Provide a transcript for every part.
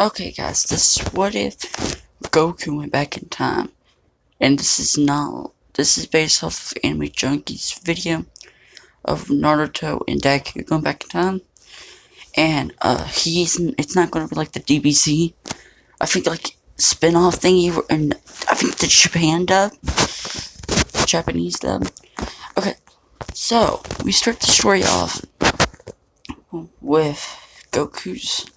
Okay, guys, this is what if Goku went back in time. And this is based off of Anime Junkie's video of Naruto and Deku going back in time. And, it's not gonna be like the DBZ. I think, like, spin-off thingy, and I think the Japanese dub. Okay, so, we start the story off with Goku's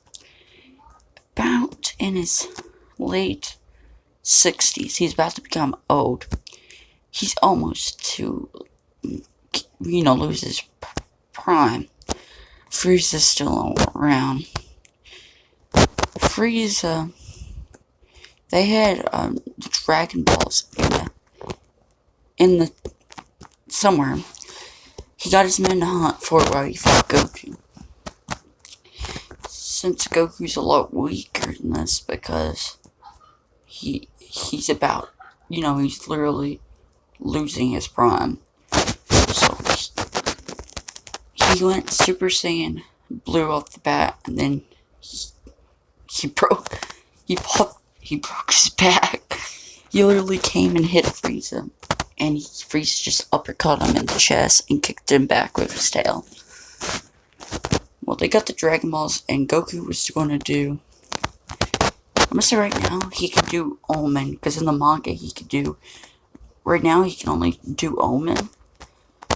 about in his late 60s. He's about to become old. He's almost to, lose his prime. Frieza's still around. Frieza, they had the Dragon Balls in the somewhere. He got his men to hunt for it while he fought Goku. Since Goku's a lot weaker than this because he's about, he's literally losing his prime. So he went Super Saiyan Blue off the bat, and then he broke his back. He literally came and hit Frieza, and Frieza just uppercut him in the chest and kicked him back with his tail. Well, they got the Dragon Balls, and Goku was going to do... I'm going to say right now, he can do Omen, because in the manga he could do... Right now, he can only do Omen.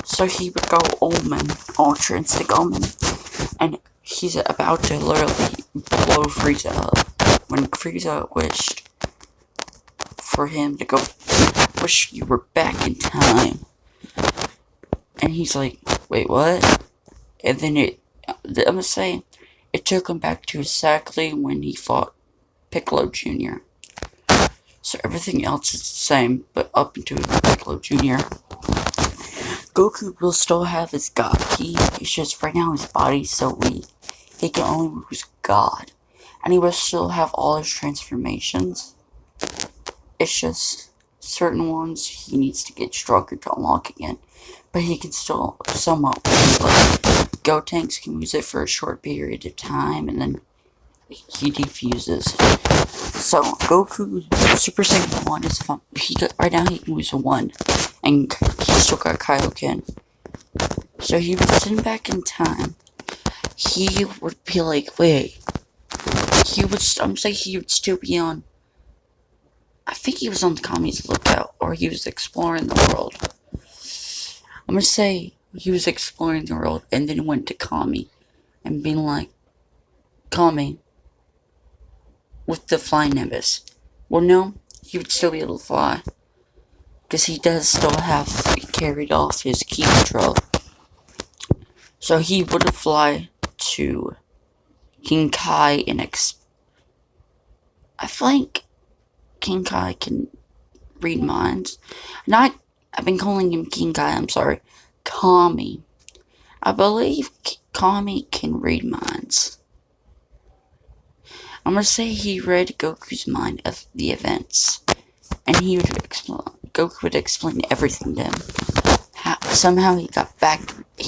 So he would go Omen, Ultra Instinct Omen, and he's about to literally blow Frieza up. When Frieza wished for him to go, wish you were back in time. And he's like, wait, what? And then I'm gonna say, it took him back to exactly when he fought Piccolo Jr. So everything else is the same, but up until Piccolo Jr. Goku will still have his God Ki. It's just right now his body's so weak, he can only use God. And he will still have all his transformations. It's just certain ones he needs to get stronger to unlock again. But he can still somewhat, like, Gotenks can use it for a short period of time, and then he defuses. So, Goku Super Saiyan 1 is fun. Right now he can use 1, and he still got Kaioken. So he would send back in time. He would be like, wait. I'm saying he would still be on... I think he was on the Kami's lookout, or he was exploring the world. I'm gonna say he was exploring the world and then went to Kami and being like, Kami, with the flying Nimbus. Well, no, he would still be able to fly. Because he does still have carried off his ki control. So he would fly to King Kai and I think King Kai can read minds. I've been calling him King Kai, I'm sorry. Kami. I believe Kami can read minds. I'm gonna say he read Goku's mind of the events. And Goku would explain everything to him. Somehow he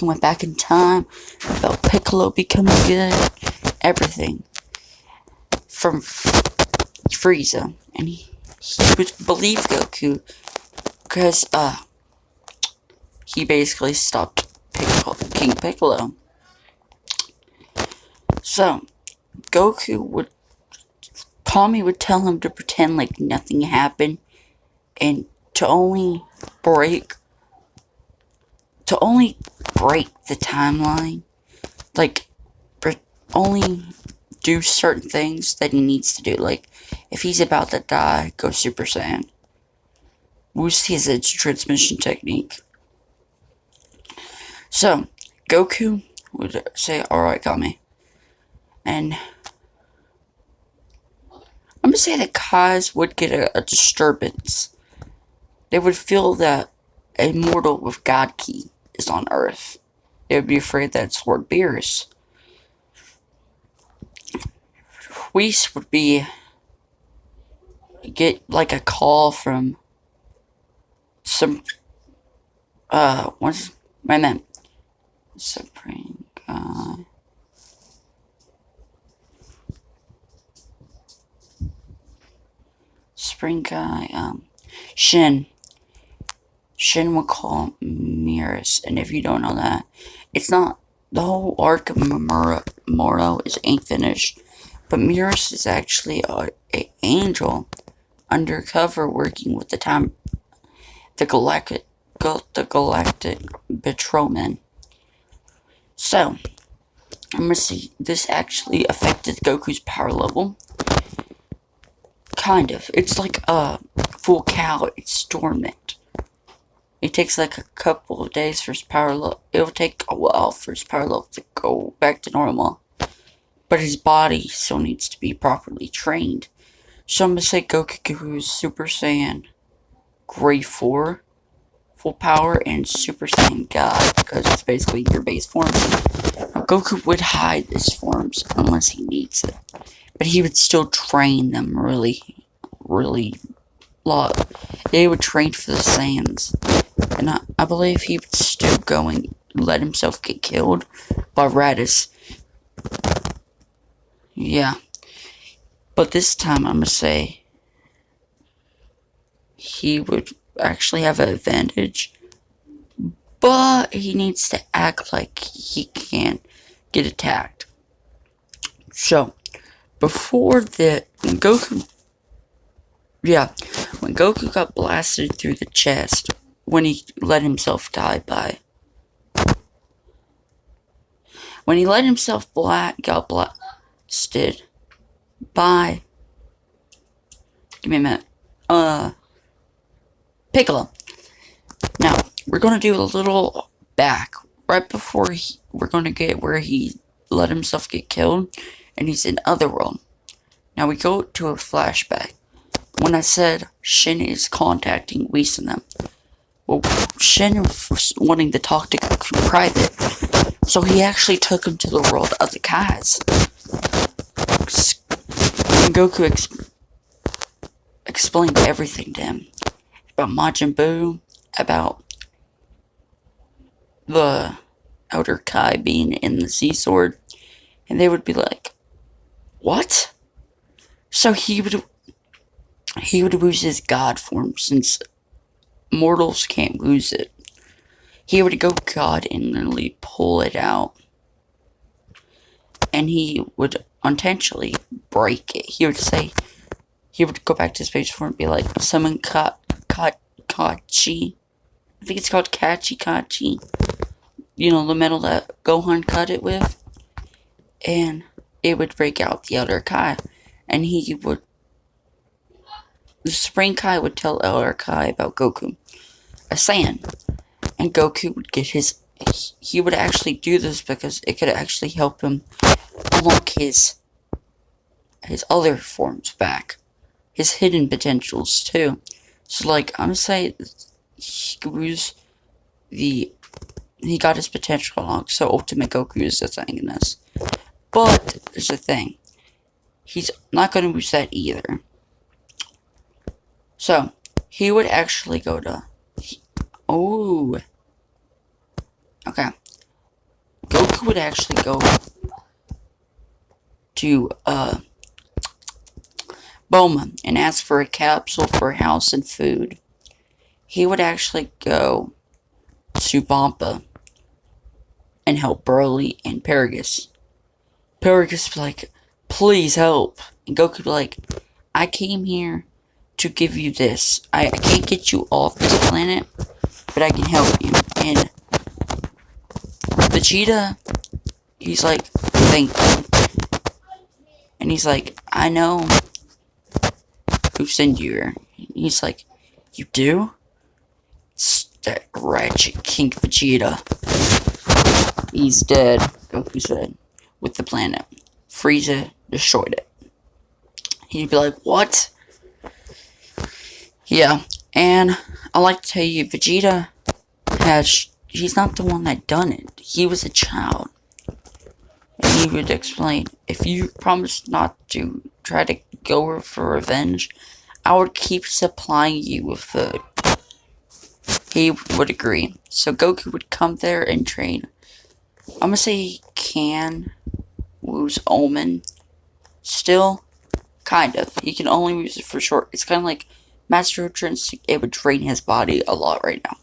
went back in time, about Piccolo becoming good, everything. From Frieza. And he would believe Goku, because, he basically stopped King Piccolo. So, Kami would tell him to pretend like nothing happened, and to only break the timeline, like, only do certain things that he needs to do, like, if he's about to die, go Super Saiyan. Whis is its transmission technique. So, Goku would say, alright, Kami. And I'm gonna say that Kais would get a disturbance. They would feel that a mortal with God Ki is on Earth. They would be afraid that it's Lord Beerus. Whis would get like a call from some wait a minute. Supreme God. spring guy, Shin. Shin would call Miras, and if you don't know that, it's not, the whole arc of Moro ain't finished, but Miras is actually a angel undercover working with the galactic patrolmen. So, I'm gonna see, this actually affected Goku's power level. Kind of. It's like a full cow, it's dormant. It takes like a couple of days for his power level. It'll take a while for his power level to go back to normal. But his body still needs to be properly trained. So I'm gonna say Goku is Super Saiyan Grade 4, full power, and Super Saiyan God, because it's basically your base form. Now, Goku would hide his forms unless he needs it. But he would still train them really lot. They would train for the Saiyans. And I believe he would still go and let himself get killed by Raditz. Yeah. But this time I'm gonna say he would actually have an advantage. But he needs to act like he can't get attacked. So, before the Goku, when Goku got blasted through the chest, when he let himself die by, when he let himself got blasted by, give me a minute, Piccolo. Now, we're gonna do a little back, right before we're gonna get where he let himself get killed, and he's in Otherworld. Now we go to a flashback. When I said Shin is contacting Whis and them, well, Shin was wanting to talk to Goku private, so he actually took him to the world of the Kais. And Goku explained everything to him about Majin Buu, about the Elder Kai being in the Sea Sword, and they would be like, "What?" So he would lose his God form, since mortals can't lose it. He would go God and literally pull it out, and he would intentionally break it. He would go back to his base form and be like, "Summon Kachi." I think it's called Kachi. You know, the metal that Gohan cut it with, and it would break out the Elder Kai, and the Spring Kai would tell Elder Kai about Goku, a Saiyan, and Goku would get he would actually do this because it could actually help him unlock his other forms back, his hidden potentials too. So like, I'm gonna say he got his potential unlocked, so Ultimate Goku is the thing in this. But there's the thing, he's not gonna lose that either. So he would actually go to okay. Goku would actually go to Boma and ask for a capsule for a house and food. He would actually go to Bampa and help Broly and Paragus. Paragus would be like, "Please help." And Goku would be like, "I came here to give you this. I can't get you off this planet, but I can help you." And Vegeta, he's like, "Thank you." And he's like, "I know who sent you here." He's like, "You do?" "It's that ratchet King Vegeta. He's dead," Goku said, "with the planet. Frieza destroyed it." He'd be like, "What?" Yeah, and I like to tell you, Vegeta he's not the one that done it. He was a child. And he would explain, "If you promise not to try to go for revenge, I would keep supplying you with food." He would agree. So Goku would come there and train. I'm gonna say he can lose Omen still, Kind of. He can only use it for short. It's kind of like Master Nutrients. It would drain his body a lot right now.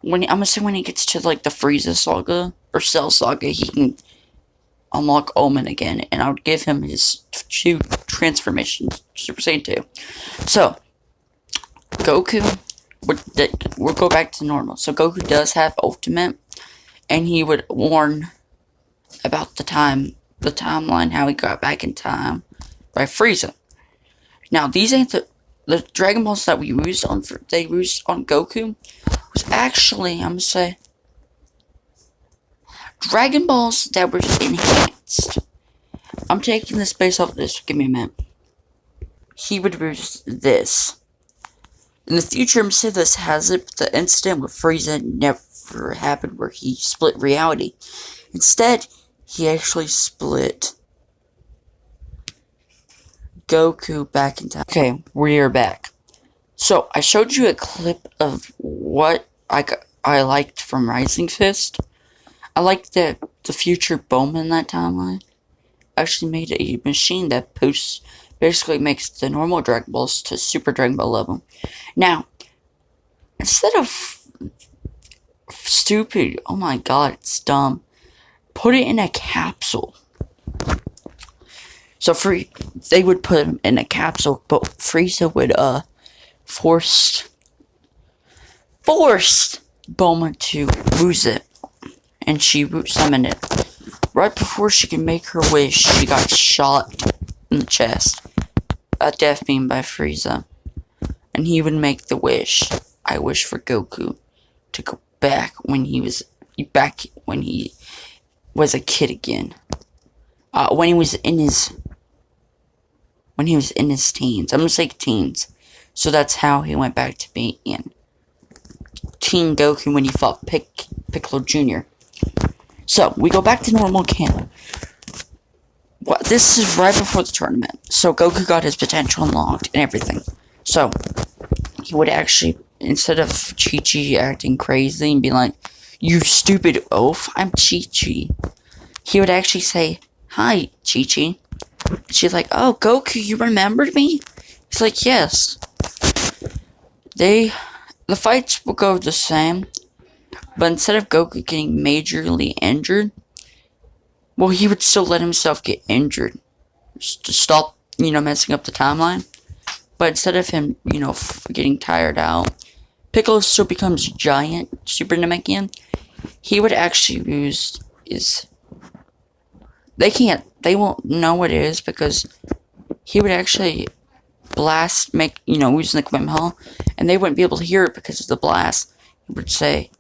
I'm gonna say when he gets to like the Frieza Saga or Cell Saga, he can unlock Omen again, and I would give him his 2 transformations, Super Saiyan 2. So Goku we'll go back to normal. So Goku does have Ultimate, and he would warn about the timeline, how he got back in time by Frieza. Now these ain't the Dragon Balls that we used on Goku was actually, I'm gonna say, Dragon Balls that were enhanced. I'm taking this based off this. Give me a minute. He would use this. In the future, Mercedes has it, but the incident with Frieza never happened where he split reality. Instead, he actually split Goku back in time. Okay, we are back. So, I showed you a clip of what I liked from Rising Fist. I liked that the future Bowman in that timeline actually made a machine that basically makes the normal Dragon Balls to Super Dragon Ball level. Now, instead of stupid, oh my god, it's dumb, put it in a capsule. So they would put him in a capsule, but Frieza would forced Bulma to lose it, and she summoned it. Right before she could make her wish, she got shot in the chest. A death beam by Frieza. And he would make the wish. I wish for Goku to go back when he was a kid again. When he was in his teens. I'm gonna say teens. So that's how he went back to being in Teen Goku when he fought Piccolo Jr. So, we go back to normal canon. This is right before the tournament. So, Goku got his potential unlocked and everything. So, he would actually, instead of Chi-Chi acting crazy and be like, "You stupid oaf, I'm Chi-Chi," he would actually say, "Hi, Chi-Chi." She's like, "Oh, Goku, you remembered me?" He's like, "Yes." The fights will go the same, but instead of Goku getting majorly injured, well, he would still let himself get injured just to stop, messing up the timeline. But instead of him, getting tired out, Piccolo still becomes giant Super Namekian. He would actually use they won't know what it is because he would actually using the Quim Hall, and they wouldn't be able to hear it because of the blast. He would say,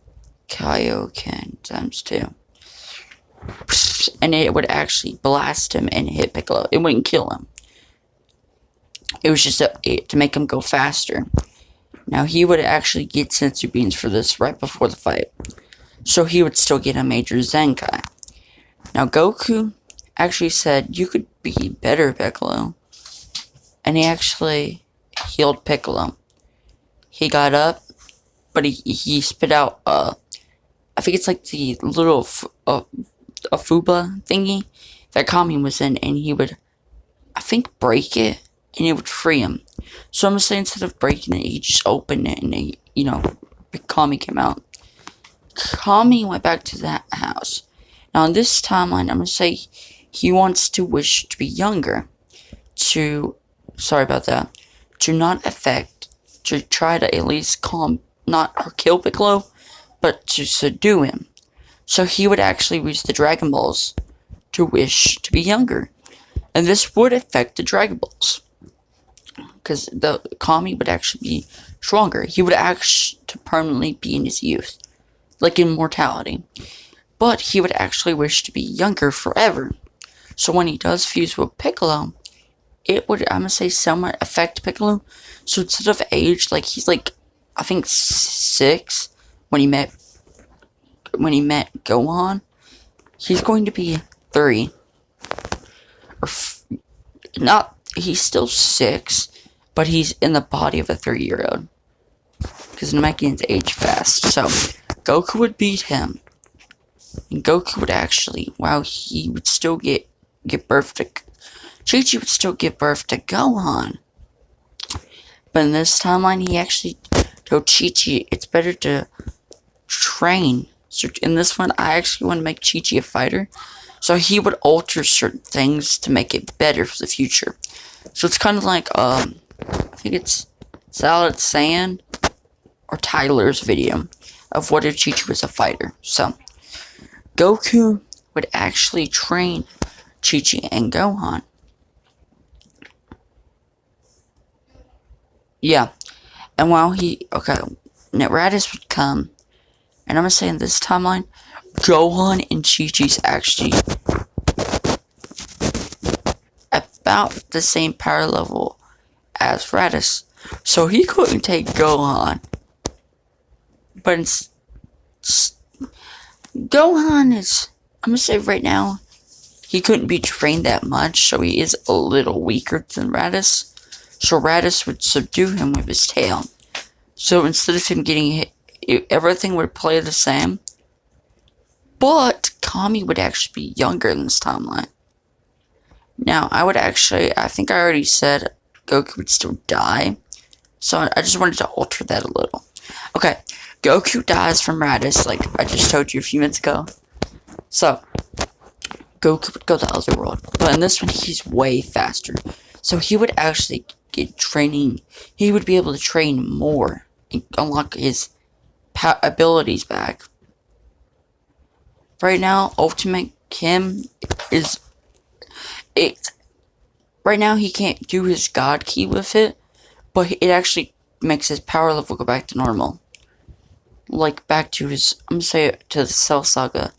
Kaioken ×2. And it would actually blast him and hit Piccolo. It wouldn't kill him. It was just to make him go faster. Now, he would actually get sensu beans for this right before the fight. So he would still get a major Zenkai. Now, Goku actually said, "You could be better, Piccolo." And he actually healed Piccolo. He got up, but he spit out, I think it's like the little a fuba thingy that Kami was in, and he would, I think, break it, and it would free him. So I'm gonna say instead of breaking it, he just opened it, and Kami came out. Kami went back to that house. Now in this timeline, I'm gonna say he wants to wish to be younger, to try to at least not kill Piccolo, but to subdue him. So he would actually use the Dragon Balls to wish to be younger. And this would affect the Dragon Balls, because the Kami would actually be stronger. He would actually permanently be in his youth, like immortality. But he would actually wish to be younger forever. So when he does fuse with Piccolo, it would, I'm gonna say, somewhat affect Piccolo. So instead of age, he's I think 6 when he met Gohan, he's going to be 3. He's still 6, but he's in the body of a 3-year-old. Because Namekians age fast. So, Goku would beat him. And Goku would actually, he would still get birth Chi-Chi would still give birth to Gohan. But in this timeline, he actually told Chi-Chi it's better to train. So in this one, I actually want to make Chi-Chi a fighter. So he would alter certain things to make it better for the future. So it's kind of like, I think it's Salad Sand or Tyler's video of what if Chi-Chi was a fighter. So Goku would actually train Chi-Chi and Gohan. Yeah. And while Raditz would come, and I'm gonna say in this timeline, Gohan and Chi-Chi's actually about the same power level as Raditz. So he couldn't take Gohan. But Gohan is, I'm gonna say right now, he couldn't be trained that much, so he is a little weaker than Raditz. So Raditz would subdue him with his tail. So instead of him getting hit, everything would play the same. But Kami would actually be younger in this timeline. Now, I think I already said Goku would still die. So I just wanted to alter that a little. Okay, Goku dies from Raditz, like I just told you a few minutes ago. So, Goku would go to the other world. But in this one, he's way faster. So he would actually get training. He would be able to train more and unlock his abilities back. Right now, Ultimate Kim is... Right now, he can't do his God Key with it. But it actually makes his power level go back to normal. Like, back to his... I'm gonna say it to the Cell Saga.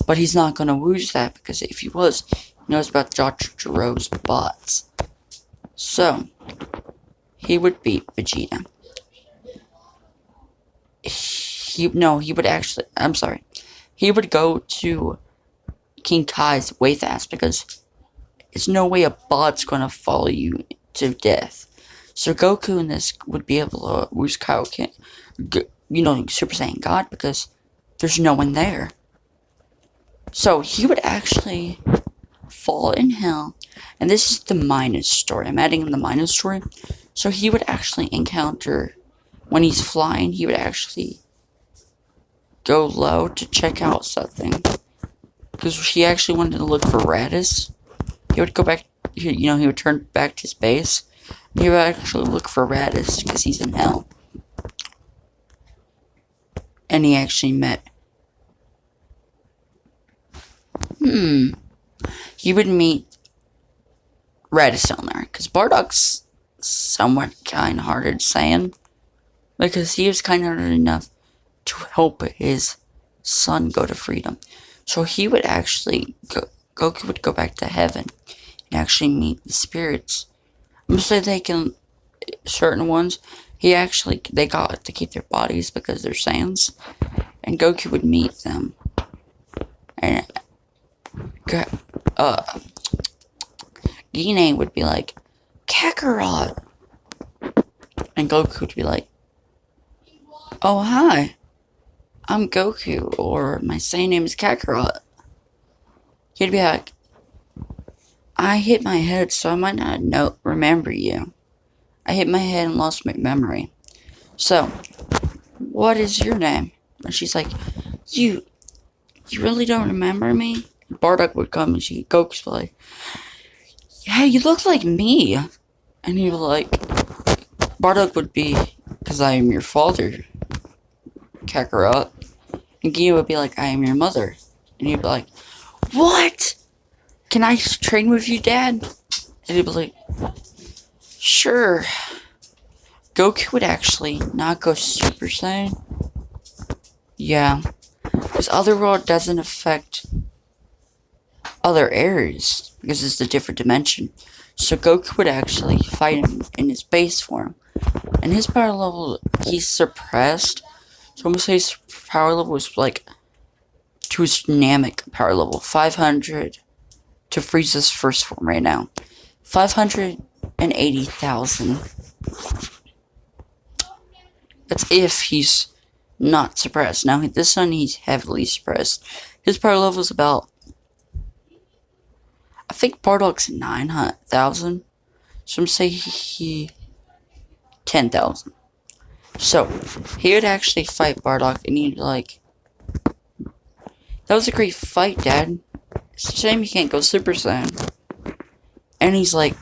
But he's not gonna lose that, because if he was, he knows about Dr. Jiro's bots. So, he would beat Vegeta. He would actually... I'm sorry. He would go to King Kai's way fast, because there's no way a bot's gonna follow you to death. So Goku in this would be able to lose Kaioken, Super Saiyan God, because there's no one there. So he would actually fall in hell, and this is the Minus story. I'm adding in the Minus story. So he would actually encounter, when he's flying, he would actually go low to check out something. Because he actually wanted to look for Raditz. He would go back, he would turn back to his base. He would actually look for Raditz because he's in hell. And he actually met. He would meet Raditz down there. Because Bardock's somewhat kind-hearted Saiyan. Because he was kind-hearted enough to help his son go to freedom. So he would actually, Goku would go back to heaven and actually meet the spirits. I'm gonna say they can, certain ones, they got to keep their bodies because they're Saiyans. And Goku would meet them. And, Gine would be like, Kakarot! And Goku would be like, oh hi, I'm Goku, or my Saiyan name is Kakarot. He'd be like, I hit my head, so I might not remember you. I hit my head and lost my memory. So, what is your name? And she's like, you really don't remember me? Bardock would come and Goku's like, yeah, you look like me. And he'd be like, Bardock would be, because I am your father, Kakarot. And Gia would be like, I am your mother. And he'd be like, what? Can I train with you, Dad? And he'd be like, sure. Goku would actually not go Super Saiyan. Yeah. Because Otherworld doesn't affect other areas. Because it's a different dimension. So Goku would actually fight him in his base form. And his power level, he's suppressed. So I'm going to say his power level was like to his Namek power level. 500 to Frieza's first form right now. 580,000. That's if he's not suppressed. Now, this one, he's heavily suppressed. His power level is about, I think Bardock's 9,000. So I'm gonna say he 10,000. So he would actually fight Bardock, and he'd like, "That was a great fight, Dad. It's a shame you can't go Super Saiyan." And he's like,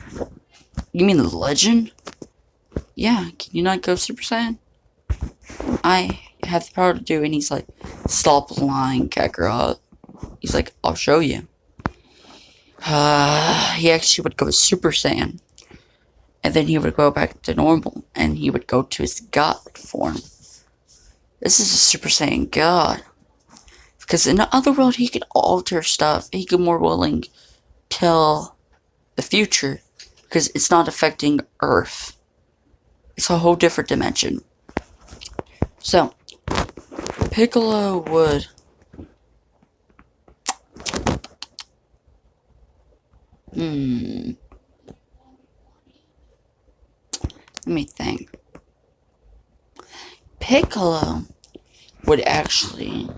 "You mean the legend? Yeah, can you not go Super Saiyan? I have the power to do it." And he's like, "Stop lying, Kakarot." He's like, "I'll show you." He actually would go Super Saiyan. And then he would go back to normal. And he would go to his God form. This is a Super Saiyan God. Because in the other world, he could alter stuff. He could more willing tell the future. Because it's not affecting Earth. It's a whole different dimension. So, Piccolo would... Let me think. Piccolo would actually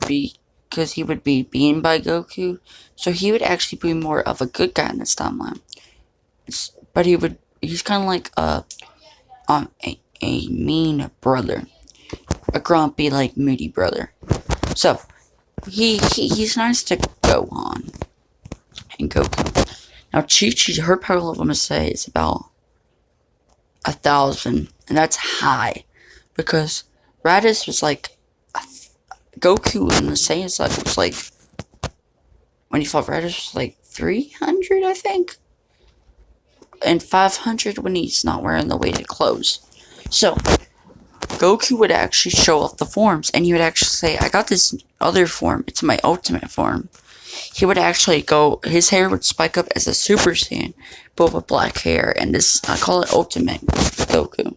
be... Because he would be beaten by Goku. So he would actually be more of a good guy in this timeline. But he's kind of like a mean brother. A grumpy, like, moody brother. So, he's nice to Gohan and Goku. Now, Chi-Chi, her power level, I'm going to say, is about 1,000. And that's high. Because Raditz was like... Goku in the Saiyan cycle was like... When he fought Raditz was like 300, I think? And 500 when he's not wearing the weighted clothes. So, Goku would actually show off the forms, and he would actually say, "I got this other form, it's my ultimate form." He would actually go, his hair would spike up as a Super Saiyan, but with black hair, and this, I call it Ultimate Goku.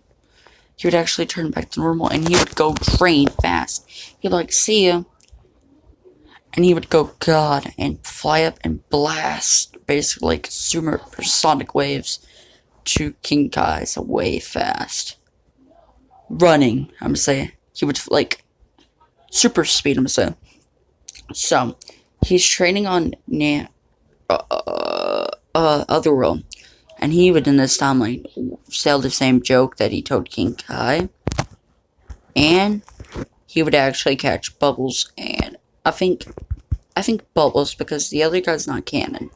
He would actually turn back to normal, and he would go train fast. He'd like, "See ya." And he would go God, and fly up and blast, basically like supersonic waves, to King Kai's way fast. Running, I'm gonna say. He would, like, super speed, I'm gonna say. So, he's training on Otherworld. And he would, in this timeline, sell the same joke that he told King Kai. And he would actually catch Bubbles, and I think Bubbles, because the other guy's not canon.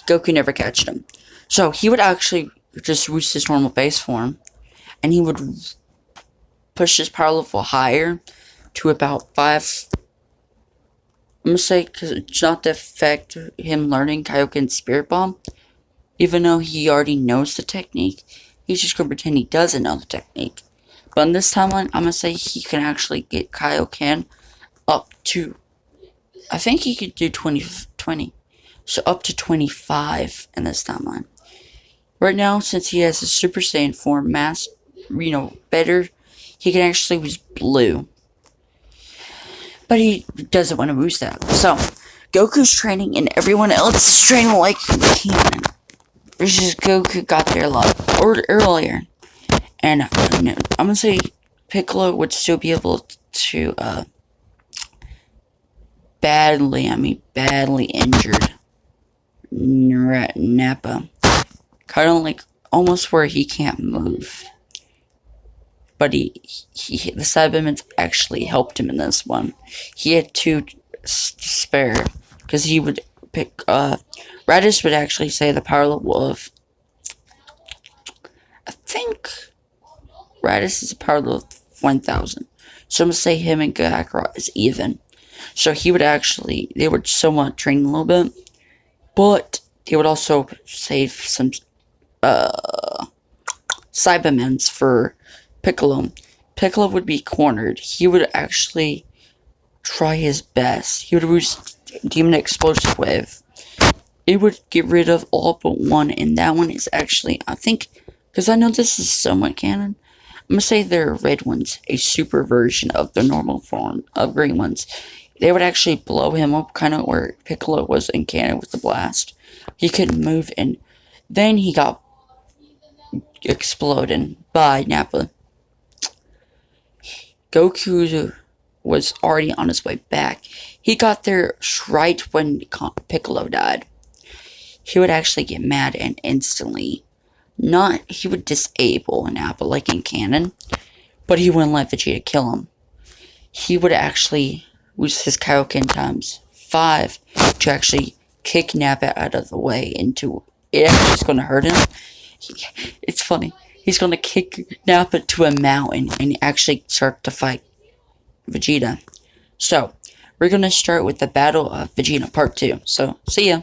Goku never catched him. So, he would actually just reach his normal base form, and he would push his power level higher to about 5. I'm gonna say, because it's not to affect him learning Kaioken's Spirit Bomb. Even though he already knows the technique, he's just gonna pretend he doesn't know the technique. But in this timeline, I'm gonna say he can actually get Kaioken up to... I think he could do 20. So up to 25 in this timeline. Right now, since he has a Super Saiyan form, better, he can actually use blue. But he doesn't want to lose that. So, Goku's training and everyone else is training like canon. It's just Goku got there a lot earlier. And I'm going to say Piccolo would still be able to badly injured Nappa. Kind of like almost where he can't move. But the Cybermen actually helped him in this one. He had 2 to spare. Because he would pick... Raditz would actually say the power level of... I think... Raditz is a power level of 1,000. So I'm going to say him and Kakarot is even. So he would actually... They would somewhat train a little bit. But they would also save some... Cybermen for... Piccolo. Piccolo would be cornered. He would actually try his best. He would use Demon Explosive Wave. It would get rid of all but one, and that one is actually, I think, because I know this is somewhat canon, I'm going to say they're red ones, a super version of the normal form of green ones. They would actually blow him up, kind of where Piccolo was in canon with the blast. He couldn't move, and then he got exploded by Nappa. Goku was already on his way back. He got there right when Piccolo died. he would actually get mad and instantly, he would disable Nappa like in canon, but he wouldn't let Vegeta kill him. He would actually use his Kaioken times 5 to actually kick Nappa out of the way into, it actually is going to hurt him. It's funny. He's going to kick Nappa to a mountain and actually start to fight Vegeta. So, we're going to start with the Battle of Vegeta Part 2. So, see ya.